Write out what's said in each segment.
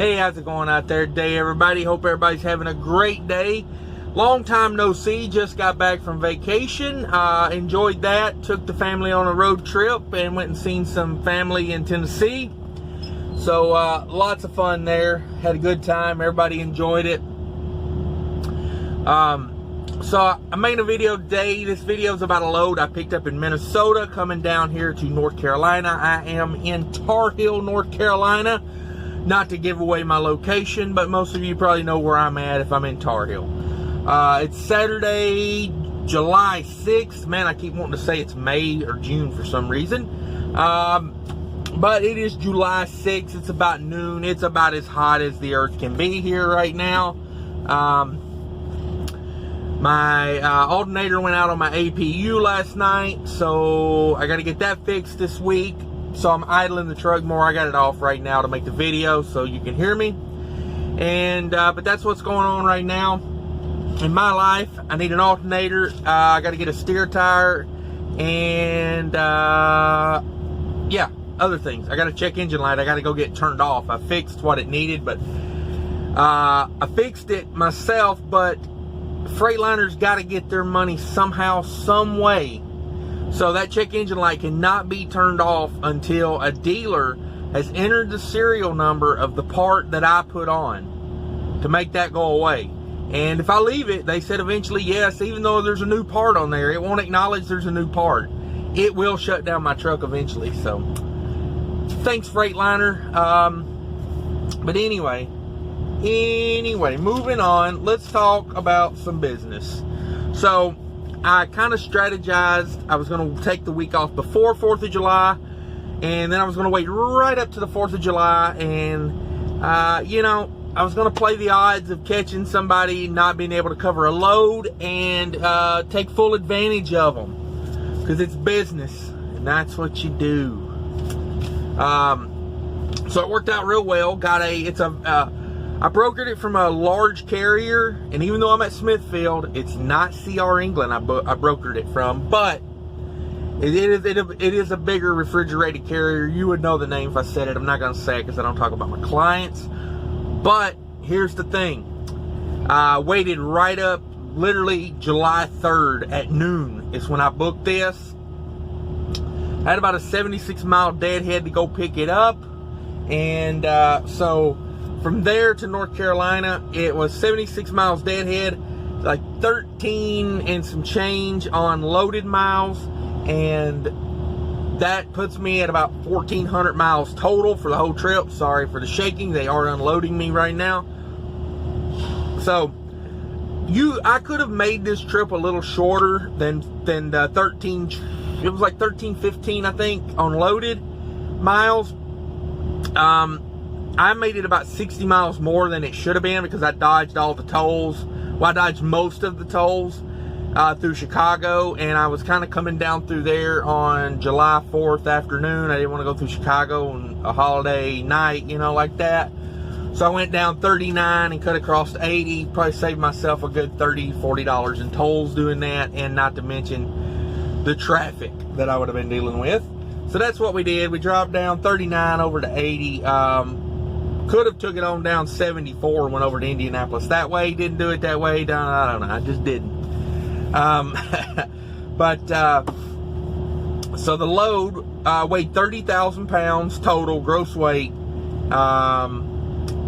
Hey, how's it going out there today, everybody? Hope everybody's having a great day. Long time no see. Just got back from vacation. Enjoyed that. Took the family on a road trip and went and seen some family in Tennessee. So lots of fun there. Had a good time. Everybody enjoyed it. So I made a video today. This video is about a load I picked up in Minnesota coming down here to North Carolina. I am in Tar Heel, North Carolina. Not to give away my location, but most of you probably know where I'm at if I'm in Tar Heel. It's Saturday, July 6th. Man, I keep wanting to say it's May or June for some reason. But it is July 6th. It's about noon. It's about as hot as the earth can be here right now. My alternator went out on my APU last night, so I got to get that fixed this week. So I'm idling the truck more. I got it off right now to make the video so you can hear me. And but that's what's going on right now in my life. I need an alternator. I got to get a steer tire, and yeah, other things. I got to check engine light. I got to go get it turned off. I fixed what it needed, but I fixed it myself. But Freightliner's got to get their money somehow, some way. So that check engine light cannot be turned off until a dealer has entered the serial number of the part that I put on to make that go away. And if I leave it, they said eventually, yes, even though there's a new part on there, it won't acknowledge there's a new part. It will shut down my truck eventually. So thanks, Freightliner. But anyway, moving on, let's talk about some business. So I kind of strategized. I was going to take the week off before 4th of July, and then I was going to wait right up to the 4th of July, and you know, I was going to play the odds of catching somebody not being able to cover a load and take full advantage of them, because it's business and that's what you do. So it worked out real well. I brokered it from a large carrier, and even though I'm at Smithfield, it's not CR England I brokered it from, but it is a bigger refrigerated carrier. You would know the name if I said it. I'm not going to say it because I don't talk about my clients. But here's the thing. I waited right up, literally July 3rd at noon is when I booked this. I had about a 76-mile deadhead to go pick it up, and so from there to North Carolina, it was 76 miles deadhead, like 13 and some change on loaded miles, and that puts me at about 1,400 miles total for the whole trip. Sorry for the shaking. They are unloading me right now. So I could have made this trip a little shorter than the 13. It was like 13-15, I think, on loaded miles. I made it about 60 miles more than it should have been because I dodged all the tolls. Well, I dodged most of the tolls through Chicago, and I was kind of coming down through there on July 4th afternoon. I didn't want to go through Chicago on a holiday night, you know, like that. So I went down 39 and cut across to 80. Probably saved myself a good $30, $40 in tolls doing that, and not to mention the traffic that I would have been dealing with. So that's what we did. We dropped down 39 over to 80. Could have took it on down 74 and went over to Indianapolis that way. Didn't do it that way. I don't know. I just didn't. So the load weighed 30,000 pounds total, gross weight,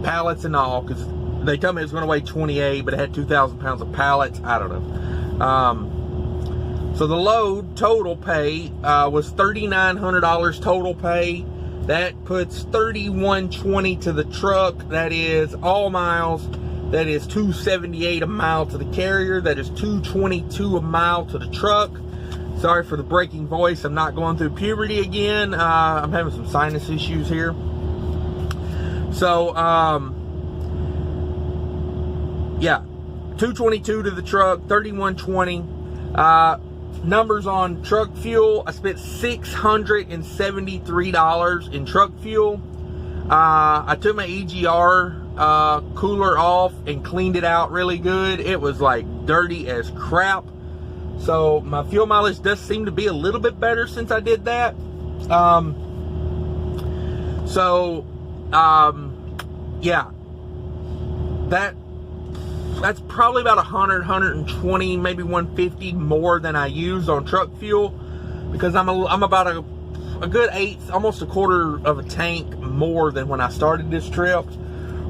pallets and all, because they told me it was going to weigh 28, but it had 2,000 pounds of pallets. I don't know. So the load total pay was $3,900 total pay. That puts $3,120 to the truck. That is all miles. That is $278 a mile to the carrier. That is $222 a mile to the truck. Sorry for the breaking voice. I'm not going through puberty again. I'm having some sinus issues here. So, yeah, $222 to the truck, $3,120. Numbers on truck fuel, I spent $673 in truck fuel. I took my EGR cooler off and cleaned it out really good. It was like dirty as crap. So my fuel mileage does seem to be a little bit better since I did that. yeah, that's probably about 100, 120, maybe 150 more than I use on truck fuel, because I'm about a good eighth, almost a quarter of a tank more than when I started this trip.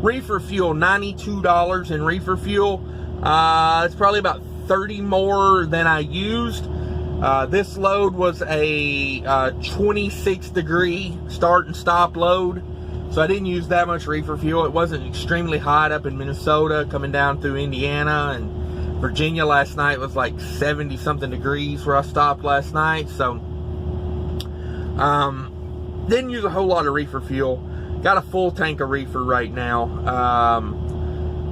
Reefer fuel, $92 in reefer fuel. It's probably about 30 more than I used. This load was a 26 degree start and stop load, so I didn't use that much reefer fuel. It wasn't extremely hot up in Minnesota, coming down through Indiana and Virginia last night. It was like 70 something degrees where I stopped last night, so didn't use a whole lot of reefer fuel. Got a full tank of reefer right now.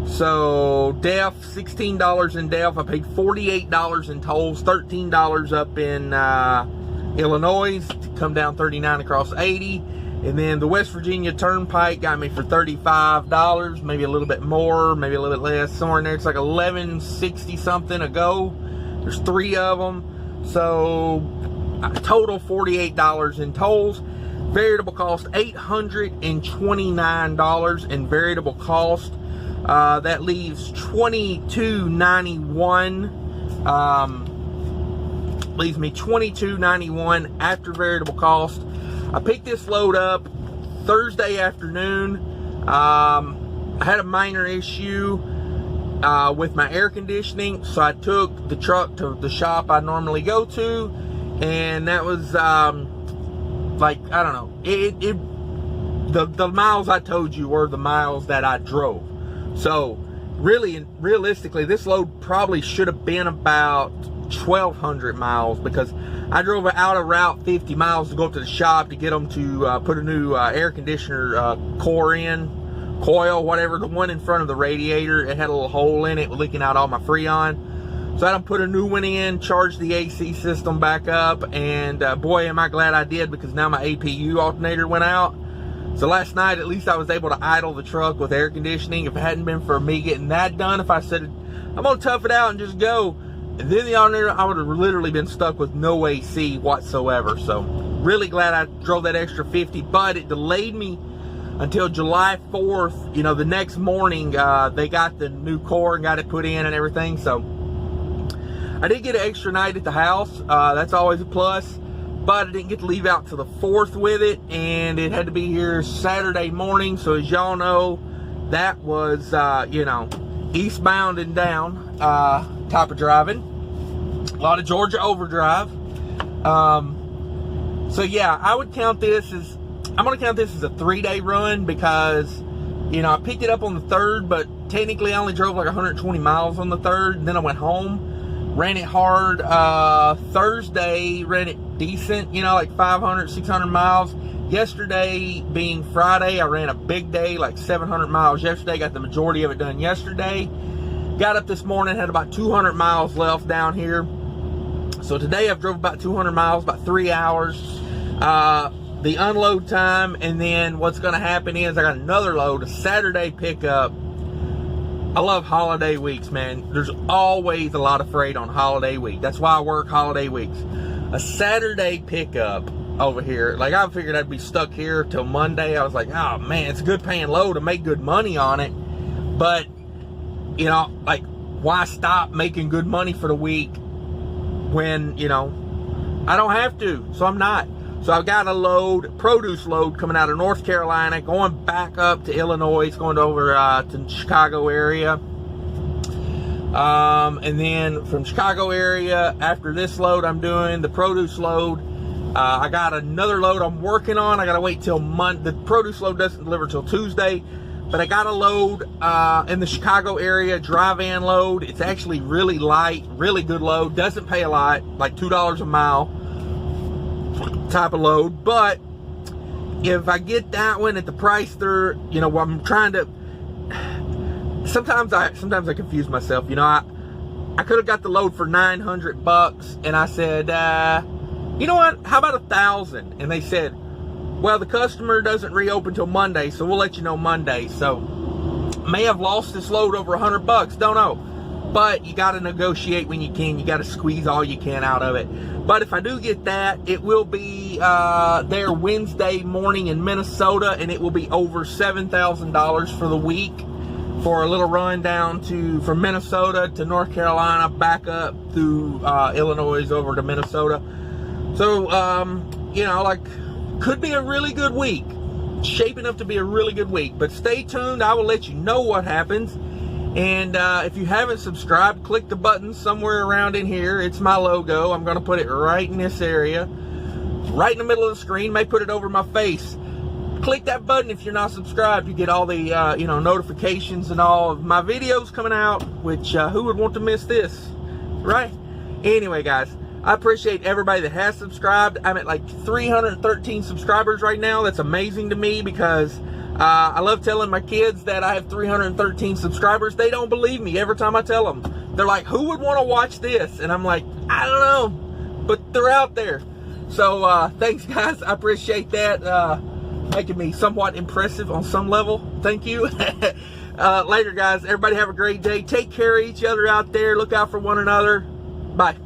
So DEF, $16 in DEF. I paid $48 in tolls, $13 up in Illinois to come down 39 across 80. And then the West Virginia Turnpike got me for $35, maybe a little bit more, maybe a little bit less, somewhere in there. It's like $11.60 something a go. There's 3 of them. So total $48 in tolls. Variable cost $829 in variable cost. That leaves $22.91. Leaves me $22.91 after variable cost. I picked this load up Thursday afternoon. I had a minor issue with my air conditioning, so I took the truck to the shop I normally go to, and that was like, I don't know, the miles I told you were the miles that I drove. So really, realistically, this load probably should have been about 1,200 miles, because I drove out of route 50 miles to go up to the shop to get them to put a new air conditioner coil, whatever, the one in front of the radiator. It had a little hole in it, leaking out all my Freon. So I had to put a new one in, charge the AC system back up, and boy, am I glad I did, because now my APU alternator went out. So last night, at least I was able to idle the truck with air conditioning. If it hadn't been for me getting that done, if I said, I'm going to tough it out and just go, and then the alternator, I would have literally been stuck with no AC whatsoever. So really glad I drove that extra 50, but it delayed me until July 4th. You know, the next morning, they got the new core and got it put in and everything. So I did get an extra night at the house. That's always a plus. But I didn't get to leave out till the 4th with it, and it had to be here Saturday morning. So as y'all know, that was, you know, eastbound and down type of driving. A lot of Georgia overdrive. So yeah, I would count this as, I'm going to count this as a 3-day run, because, you know, I picked it up on the 3rd, but technically I only drove like 120 miles on the 3rd, and then I went home. Ran it hard Thursday, ran it decent, you know, like 500, 600 miles. Yesterday, being Friday, I ran a big day, like 700 miles yesterday. Got the majority of it done yesterday. Got up this morning, had about 200 miles left down here. So today I've drove about 200 miles, about 3 hours. The unload time, and then what's going to happen is I got another load, a Saturday pickup. I love holiday weeks, man. There's always a lot of freight on holiday week. That's why I work holiday weeks. A Saturday pickup over here, like I figured I'd be stuck here till Monday. I was like, oh man, it's a good paying load to make good money on it. But, you know, like, why stop making good money for the week when, you know, I don't have to, so I'm not. So I've got a load, produce load, coming out of North Carolina, going back up to Illinois. It's going over to the Chicago area. And then from Chicago area, after this load I'm doing, the produce load, I got another load I'm working on. I got to wait till Monday. The produce load doesn't deliver till Tuesday. But I got a load in the Chicago area, dry van load. It's actually really light, really good load. Doesn't pay a lot, like $2 a mile type of load. But if I get that one at the price they're, you know, I'm trying to, sometimes I confuse myself. You know, I could have got the load for $900, and I said, you know what, how about $1,000? And they said, well, the customer doesn't reopen till Monday, so we'll let you know Monday. So may have lost this load over $100, don't know. but you got to negotiate when you can. You got to squeeze all you can out of it. But if I do get that, it will be there Wednesday morning in Minnesota, and it will be over $7,000 for the week for a little run down from Minnesota to North Carolina, back up through Illinois over to Minnesota. So, you know, like, could be a really good week. Shaping up to be a really good week. But stay tuned. I will let you know what happens. And if you haven't subscribed, click the button somewhere around in here. It's my logo. I'm going to put it right in this area, right in the middle of the screen. May put it over my face. Click that button if you're not subscribed. You get all the you know, notifications and all of my videos coming out, which who would want to miss this, right? Anyway, guys, I appreciate everybody that has subscribed. I'm at like 313 subscribers right now. That's amazing to me, because I love telling my kids that I have 313 subscribers. They don't believe me every time I tell them. They're like, who would want to watch this? And I'm like, I don't know, but they're out there. So thanks, guys. I appreciate that. Making me somewhat impressive on some level. Thank you. Later, guys. Everybody have a great day. Take care of each other out there. Look out for one another. Bye.